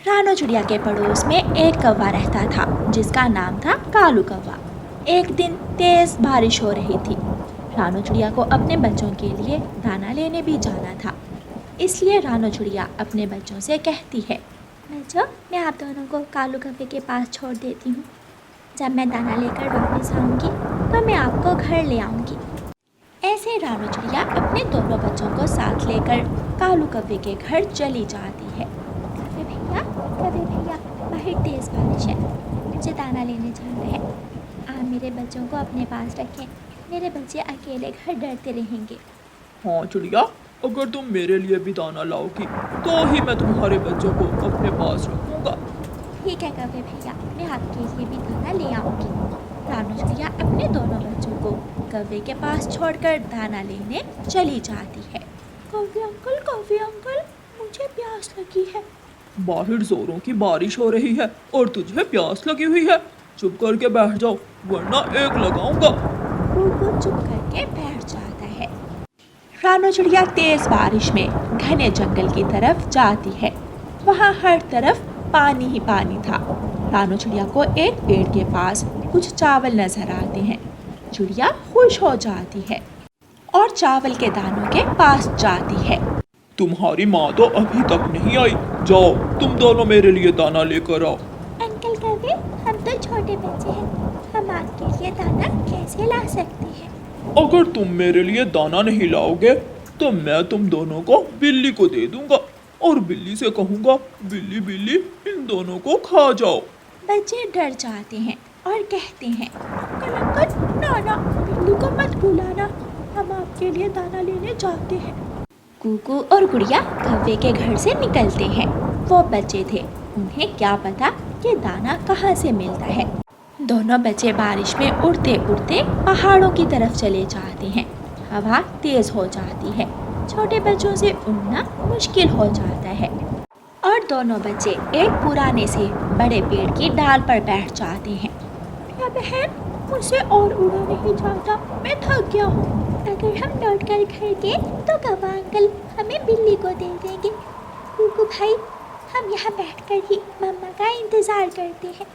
रानो चिड़िया के पड़ोस में एक कौवा रहता था जिसका नाम था कालू कौवा। एक दिन तेज बारिश हो रही थी। रानो चिड़िया को अपने बच्चों के लिए दाना लेने भी जाना था। इसलिए रानो चिड़िया अपने बच्चों से कहती है, बच्चों, मैं आप दोनों को कालू कौवे के पास छोड़ देती हूँ। जब मैं दाना लेकर वापस आऊँगी तो मैं आपको घर ले आऊँगी। ऐसे रानो चिड़िया अपने दोनों बच्चों को साथ लेकर कालू कौवे के घर चली जाती है। कौवे भैया, बाहर तेज बारिश है, मुझे दाना लेने जाना है। आप मेरे बच्चों को अपने पास रखें, मेरे बच्चे अकेले घर डरते रहेंगे। हाँ चिड़िया, अगर तुम मेरे लिए भी दाना लाओगी तो ही मैं तुम्हारे बच्चों को अपने पास रखूंगा। ठीक है कौवे भैया, मैं आपके लिए भी दाना ले आऊँगी। रानो चिड़िया अपने दोनों बच्चों को कौवे के पास छोड़कर दाना लेने चली जाती है। कौवे अंकल, मुझे प्यास लगी है। बाहर जोरों की बारिश हो रही है और तुझे प्यास लगी हुई है। चुप करके बैठ जाओ वरना एक लगाऊंगा। वो चुप करके बैठ जाता है। रानो चिड़िया तेज बारिश में घने जंगल की तरफ जाती है। वहाँ हर तरफ पानी ही पानी था। रानो चिड़िया को एक पेड़ के पास कुछ चावल नजर आते हैं। चिड़िया खुश हो जाती है और चावल के दानों के पास जाती है। तुम्हारी माँ तो अभी तक नहीं आई, जाओ तुम दोनों मेरे लिए दाना लेकर आओ। अंकल कौवे, हम तो छोटे बच्चे हैं, हम आपके लिए दाना कैसे ला सकते हैं? अगर तुम मेरे लिए दाना नहीं लाओगे तो मैं तुम दोनों को बिल्ली को दे दूंगा और बिल्ली से कहूँगा, बिल्ली बिल्ली इन दोनों को खा जाओ। बच्चे डर जाते हैं और कहते हैं, अंकल ना, बिल्ली को मत बुलाना, हम आपके लिए दाना लेने जाते हैं। कुकू और गुड़िया कौवे के घर से निकलते हैं। वो बच्चे थे, उन्हें क्या पता कि दाना कहाँ से मिलता है। दोनों बच्चे बारिश में उड़ते उड़ते पहाड़ों की तरफ चले जाते हैं। हवा तेज हो जाती है, छोटे बच्चों से उड़ना मुश्किल हो जाता है और दोनों बच्चे एक पुराने से बड़े पेड़ की डाल पर बैठ जाते हैं। या बहन, मुझसे और उड़ा नहीं जाता, मैं थक गया हूँ। अगर हम लौट कर घर गए तो कौवा अंकल हमें बिल्ली को दे देंगे। कुकू भाई, हम यहाँ बैठकर ही मम्मा का इंतजार करते हैं।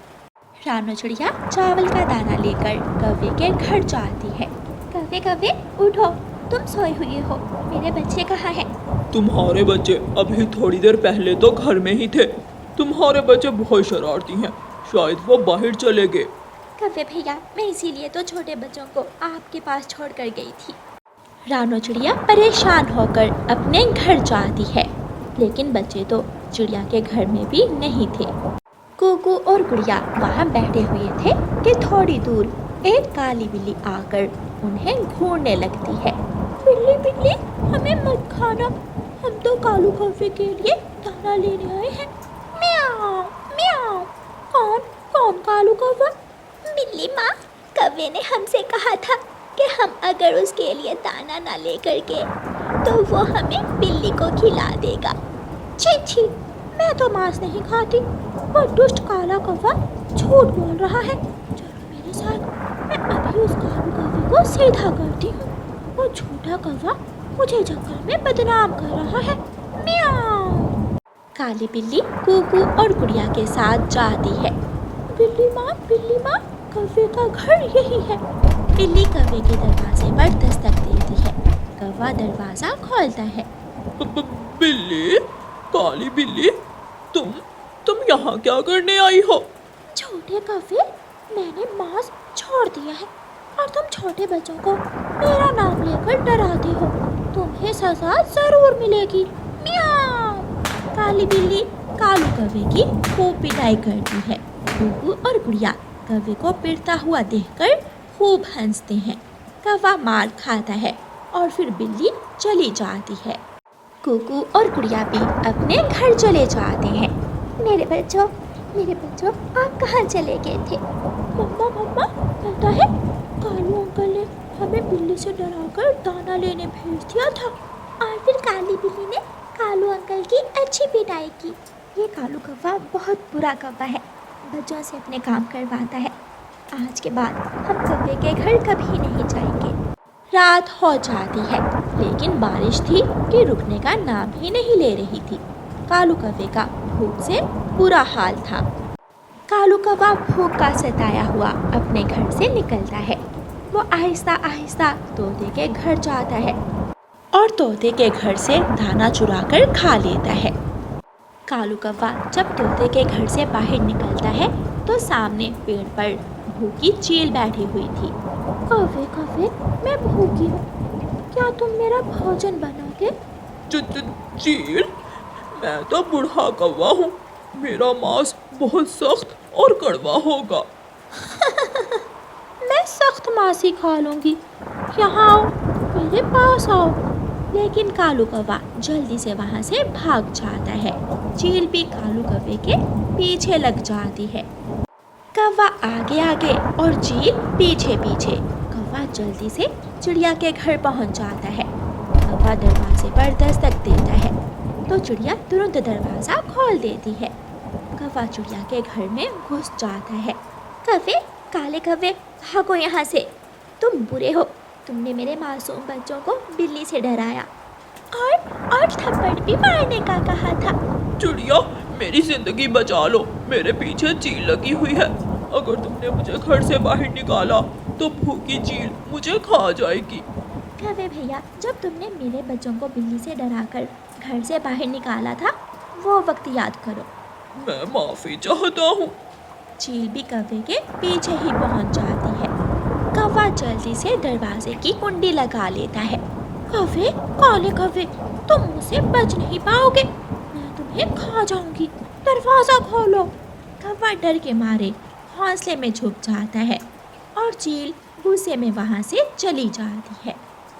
रानो चिड़िया चावल का दाना लेकर कौवे के घर जाती है। कौवे उठो, तुम सोए हुए हो, मेरे बच्चे कहाँ हैं? तुम्हारे बच्चे अभी थोड़ी देर पहले तो घर में ही थे। तुम्हारे बच्चे बहुत शरारती हैं, शायद वो बाहर चले गए। कौवे भैया, मैं इसीलिए तो छोटे बच्चों को आपके पास छोड़ कर गई थी। रानो चिड़िया परेशान होकर अपने घर जाती है, लेकिन बच्चे तो चिड़िया के घर में भी नहीं थे। कुकू और गुड़िया वहाँ बैठे हुए थे कि थोड़ी दूर एक काली बिल्ली आकर उन्हें घूरने लगती है। बिल्ली बिल्ली, हमें मत खाना, हम तो कालू कौवे के लिए दाना लेने आए हैं। म्याऊ म्याऊ। कौन कालू कौवा? बिल्ली माँ, कौवे ने हमसे कहा था कि हम अगर उसके लिए दाना ना लेकर गए तो वो हमें बिल्ली को खिला देगा। छी, मैं तो मांस नहीं खाती। वो दुष्ट काला कौवा झूठ बोल रहा है। चलो मेरे साथ, मैं अभी उस कालू कौवे को सीधा करती हूँ। वो झूठा कौवा मुझे जंगल में बदनाम कर रहा है। म्याऊ। काली बिल्ली कुकू और गुड़िया के साथ जाती है। बिल्ली माँ, कौवे का घर यही है। बिल्ली कौवे के दरवाजे पर दस्तक देती है। कौवा दरवाजा खोलता है। बिल्ली, काली बिल्ली, तुम यहाँ क्या करने आई हो? छोटे कौवे, मैंने मांस छोड़ दिया है और तुम छोटे बच्चों को मेरा नाम लेकर डराते हो, तुम्हें सजा जरूर मिलेगी। म्याऊ। काली बिल्ली कालू कौवे की खूब पिटाई करती है। कुकू और गुड़िया कौवे को पिटता हुआ देखकर खूब हंसते हैं। कौवा मार खाता है और फिर बिल्ली चली जाती है। कुकू और गुड़िया भी अपने घर चले जाते हैं। मेरे बच्चों, आप कहाँ चले गए थे? मम्मा, पता है, कालू अंकल ने हमें बिल्ली से डराकर दाना लेने भेज दिया था और फिर काली बिल्ली ने कालू अंकल की अच्छी पिटाई की। ये कालू कौवा बहुत बुरा कौवा है, बच्चों से अपने काम करवाता है। आज के बाद हम कौवे के घर कभी नहीं जाएंगे। रात हो जाती है, लेकिन बारिश थी कि रुकने का नाम ही नहीं ले रही थी। कालू कौवे का भूख से बुरा हाल था। कालू कौवा भूख का सताया हुआ अपने घर से निकलता है। वो आहिस्ता आहिस्ता तोते के घर जाता है और तोते के घर से दाना चुरा कर खा लेता है। कालू कौवा जब तोते के घर से बाहर निकलता है तो सामने पेड़ पर भूखी चील बैठी हुई थी। कौवे कौवे, मैं भूखी हूँ, क्या तुम मेरा भोजन बनाओगे? चील, मैं तो बूढ़ा कौवा हूँ, मेरा मांस बहुत सख्त और कड़वा होगा। मैं सख्त मांसी खा लूंगी, यहाँ आओ, मेरे पास आओ। लेकिन कालू कौवा जल्दी से वहाँ से भाग जाता है। चील भी कालू कौवे के पीछे लग जाती है। कौवा आगे आगे और चील पीछे पीछे। कौवा जल्दी से चिड़िया के घर पहुँच जाता है। कौवा दरवाजे पर दस्तक देता है तो चिड़िया तुरंत दरवाज़ा खोल देती है। कौवा चिड़िया के घर में घुस जाता है। कौवे, काले कौवे, भागो यहाँ से, तुम बुरे हो, तुमने मेरे मासूम बच्चों को बिल्ली से डराया और थप्पड़ भी मारने का कहा था। चिड़िया, मेरी जिंदगी बचा लो, मेरे पीछे चील लगी हुई है। अगर तुमने मुझे घर से बाहर निकाला तो भूखी चील मुझे खा जाएगी। कौवे भैया, जब तुमने मेरे बच्चों को बिल्ली से डराकर घर से बाहर निकाला था वो वक्त याद करो। मैं माफी चाहता हूँ। चील भी कौवे के पीछे ही पहुँच जाती है। कौवा जल्दी से दरवाजे की कुंडी लगा लेता है। कौवे, काले कौवे, तुम मुझसे बच नहीं पाओगे, मैं तुम्हें खा जाऊंगी, दरवाज़ा खोलो। कौवा डर के मारे हौसले में छुप जाता है और चील गुस्से में वहाँ से चली जाती है।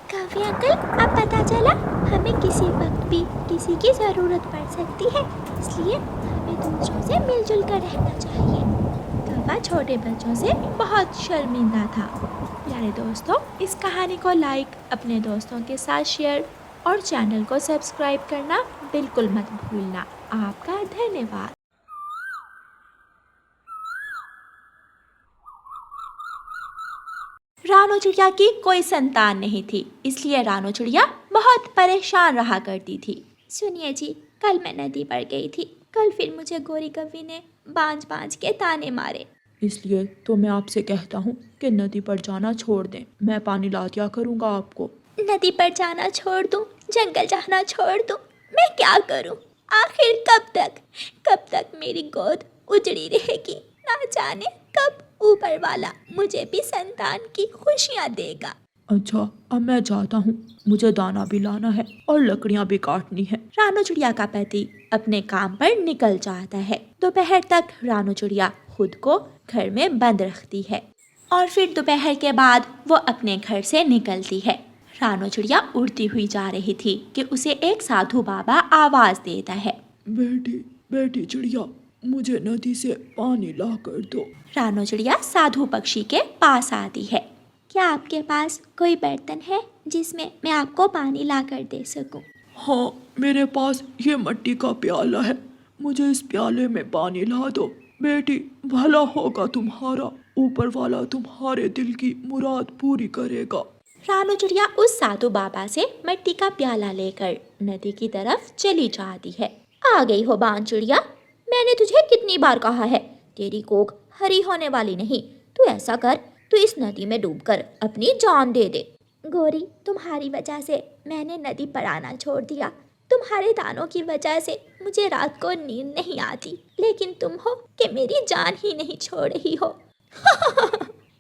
कौवे अंकल, अब पता चला हमें किसी वक्त भी किसी की ज़रूरत पड़ सकती है, इसलिए हमें दूसरों से मिलजुल कर रहना चाहिए। कौवा छोटे बच्चों से बहुत शर्मिंदा था। प्यारे दोस्तों, इस कहानी को लाइक, अपने दोस्तों के साथ शेयर और चैनल को सब्सक्राइब करना बिल्कुल मत भूलना। आपका धन्यवाद। रानो चिड़िया की कोई संतान नहीं थी, इसलिए रानो चिड़िया बहुत परेशान रहा करती थी। सुनिए जी, कल मैं नदी पर गई थी, कल फिर मुझे गोरी कौवी ने बांझ बांझ के ताने मारे। इसलिए तो मैं आपसे कहता हूँ कि नदी पर जाना छोड़ दें, मैं पानी ला दिया करूँगा आपको। नदी पर जाना छोड़ दूँ, जंगल जाना छोड़ दूँ, मैं क्या करूँ? आखिर कब तक मेरी गोद उजड़ी रहेगी? ना जाने कब ऊपर वाला मुझे भी संतान की खुशियाँ देगा। अच्छा, अब मैं जाता हूँ, मुझे दाना भी लाना है और लकड़ियाँ भी काटनी है। रानो चिड़िया का पति अपने काम पर निकल जाता है। दोपहर तक रानो चिड़िया खुद को घर में बंद रखती है और फिर दोपहर के बाद वो अपने घर से निकलती है। रानो चिड़िया उड़ती हुई जा रही थी कि उसे एक साधु बाबा आवाज देता है। बेटी चिड़िया, मुझे नदी से पानी ला कर दो। रानो चिड़िया साधु पक्षी के पास आती है। क्या आपके पास कोई बर्तन है जिसमें मैं आपको पानी ला कर दे सकूं? हाँ, मेरे पास ये मिट्टी का प्याला है, मुझे इस प्याले में पानी ला दो। बेटी, भला होगा तुम्हारा, ऊपर वाला तुम्हारे दिल की मुराद पूरी करेगा। रानो चिड़िया उस साधु बाबा से मिट्टी का प्याला लेकर नदी की तरफ चली जाती है। आ गई हो बांझ चिड़िया, मैंने तुझे कितनी बार कहा है, तेरी कोख हरी होने वाली नहीं। तू ऐसा कर, तू इस नदी में डूबकर अपनी जान दे दे। गोरी, तुम्हारी वजह से मैंने नदी पर आना छोड़ दिया। तुम्हारे दानों की वजह से मुझे रात को नींद नहीं आती, लेकिन तुम हो कि मेरी जान ही नहीं छोड़ रही हो।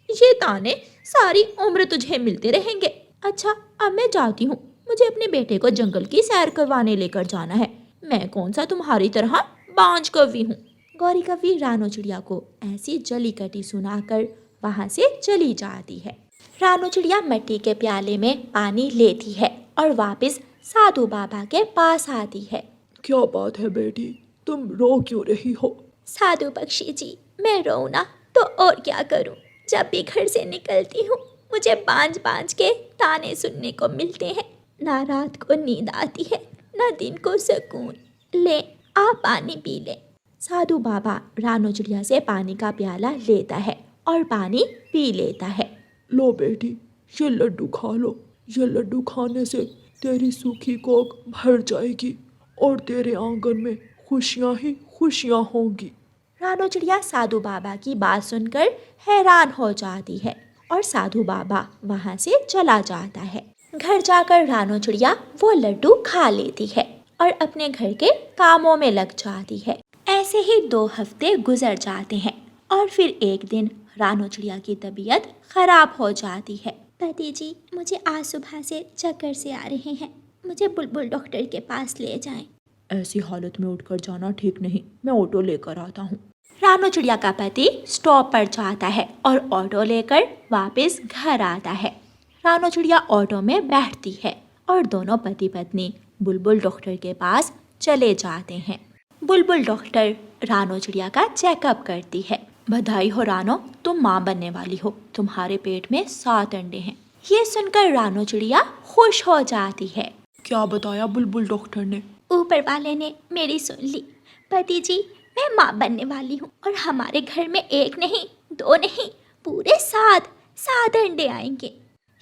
ये ताने सारी उम्र तुझे मिलते रहेंगे। अच्छा, अब मैं जाती हूँ, मुझे अपने बेटे को जंगल की सैर करवाने लेकर जाना है। मैं कौन सा तुम्हारी तरह बांझ कौवी हूँ। गौरी कौवी रानो चिड़िया को ऐसी जली कटी सुनाकर वहाँ से चली जाती है। रानो चिड़िया मिट्टी के प्याले में पानी लेती है और वापस साधु बाबा के पास आती है। क्या बात है बेटी, तुम रो क्यों रही हो? साधु पक्षी जी, मैं रोऊं ना तो और क्या करूं? जब भी घर से निकलती हूँ मुझे बांझ बांझ के ताने सुनने को मिलते हैं। ना रात को नींद आती है, ना दिन को सुकून। ले, आप पानी पी ले। साधु बाबा रानो चिड़िया से पानी का प्याला लेता है और पानी पी लेता है। लो बेटी, ये लड्डू खा लो, ये लड्डू खाने से तेरी सूखी कोख भर जाएगी और तेरे आंगन में खुशियाँ ही खुशियाँ होंगी। रानो चिड़िया साधु बाबा की बात सुनकर हैरान हो जाती है और साधु बाबा वहाँ से चला जाता है। घर जाकर रानो चिड़िया वो लड्डू खा लेती है और अपने घर के कामों में लग जाती है। ऐसे ही 2 हफ्ते गुजर जाते हैं और फिर एक दिन रानो चिड़िया की तबीयत खराब हो जाती है। पति जी, मुझे आज सुबह से चक्कर से आ रहे हैं, मुझे बुलबुल डॉक्टर के पास ले जाएं। ऐसी हालत में उठकर जाना ठीक नहीं, मैं ऑटो लेकर आता हूँ। रानो चिड़िया का पति स्टॉप पर जाता है और ऑटो लेकर वापस घर आता है। रानो चिड़िया ऑटो में बैठती है और दोनों पति पत्नी बुलबुल डॉक्टर के पास चले जाते हैं। बुलबुल डॉक्टर रानो चिड़िया का चेकअप करती है। बधाई हो रानो, तुम माँ बनने वाली हो, तुम्हारे पेट में 7 अंडे हैं। ये सुनकर रानो चिड़िया खुश हो जाती है। क्या बताया बुलबुल डॉक्टर ने? ऊपर वाले ने मेरी सुन ली। पति जी, मैं माँ बनने वाली हूँ और हमारे घर में 1 नहीं 2 नहीं पूरे 7 अंडे आएंगे।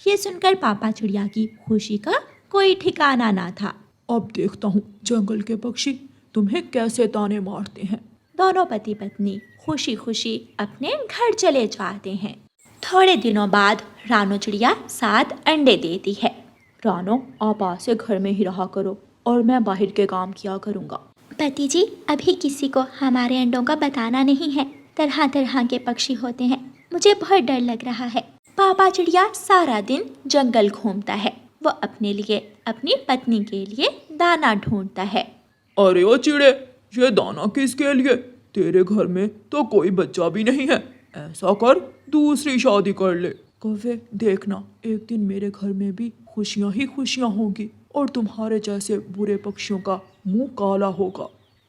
ये सुनकर पापा चिड़िया की खुशी का कोई ठिकाना ना था। अब देखता हूँ जंगल के पक्षी तुम्हें कैसे ताने मारते हैं। दोनों पति पत्नी खुशी खुशी अपने घर चले जाते हैं। थोड़े दिनों बाद रानो चिड़िया 7 अंडे देती है। रानो, आप आज से घर में ही रहा करो और मैं बाहर के काम किया करूँगा। पति जी, अभी किसी को हमारे अंडों का बताना नहीं है, तरह तरह के पक्षी होते हैं, मुझे बहुत डर लग रहा है। पापा चिड़िया सारा दिन जंगल घूमता है। वो अपने लिए अपनी पत्नी के लिए दाना ढूंढता है। अरे ओ चिड़े, ये दाना किसके लिए? तेरे घर में तो कोई बच्चा भी नहीं है, ऐसा कर दूसरी शादी कर ले। कौवे, देखना एक दिन मेरे घर में भी खुशियाँ ही खुशियाँ होंगी और तुम्हारे जैसे बुरे पक्षियों का मुंह काला होगा।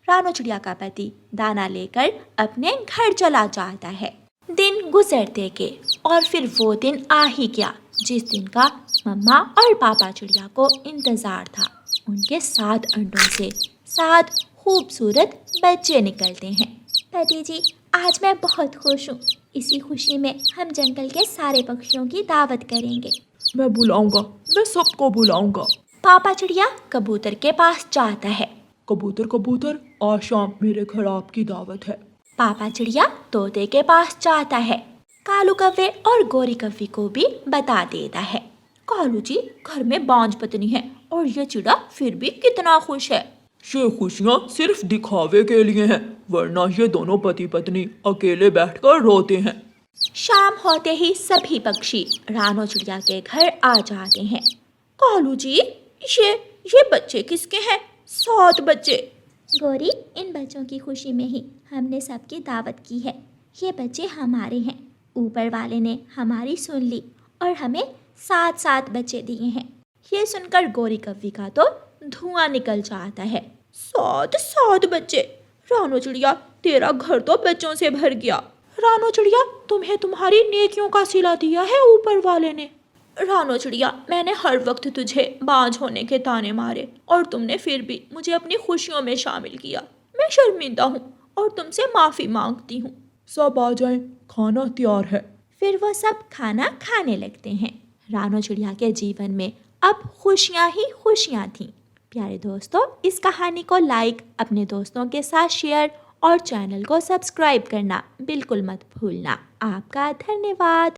रानो चिड़िया का पति दाना लेकर अपने घर चला जाता है। दिन गुजरते गए और फिर वो दिन आ ही गया जिस दिन का मम्मा और पापा चिड़िया को इंतजार था। उनके 7 अंडों से 7 खूबसूरत बच्चे निकलते हैं। पति जी, आज मैं बहुत खुश हूँ। इसी खुशी में हम जंगल के सारे पक्षियों की दावत करेंगे। मैं बुलाऊंगा, मैं सबको बुलाऊंगा। पापा चिड़िया कबूतर के पास जाता है। कबूतर कबूतर, आज शाम मेरे घर आपकी दावत है। पापा चिड़िया तोते के पास जाता है। कालू कव्वे और गोरी कव्वी को भी बता देता है। कालू जी, घर में बांझ पत्नी है और ये चिड़ा फिर भी कितना खुश है। ये खुशियाँ सिर्फ दिखावे के लिए हैं, वरना ये दोनों पति पत्नी अकेले बैठकर रोते हैं। शाम होते ही सभी पक्षी रानो चिड़िया के घर आ जाते हैं। कालू जी, ये बच्चे किसके हैं? 7 बच्चे। गोरी, इन बच्चों की खुशी में ही हमने सबकी दावत की है। ये बच्चे हमारे हैं। ऊपर वाले ने हमारी सुन ली और हमें 7 बच्चे दिए हैं। ये सुनकर गोरी कव्वी का तो धुआं निकल जाता है। 7 बच्चे? रानो चिड़िया, तेरा घर तो बच्चों से भर गया। रानो चिड़िया, तुम्हें तुम्हारी नेकियों का सिला दिया है ऊपर वाले ने। रानो चिड़िया, मैंने हर वक्त तुझे बांझ होने के ताने मारे और तुमने फिर भी मुझे अपनी खुशियों में शामिल किया। मैं शर्मिंदा हूँ और तुमसे माफ़ी मांगती हूँ। सब आ जाएं, खाना तैयार है। फिर वो सब खाना खाने लगते हैं। रानो चिड़िया के जीवन में अब खुशियाँ ही खुशियाँ थीं। प्यारे दोस्तों, इस कहानी को लाइक, अपने दोस्तों के साथ शेयर और चैनल को सब्सक्राइब करना बिल्कुल मत भूलना। आपका धन्यवाद।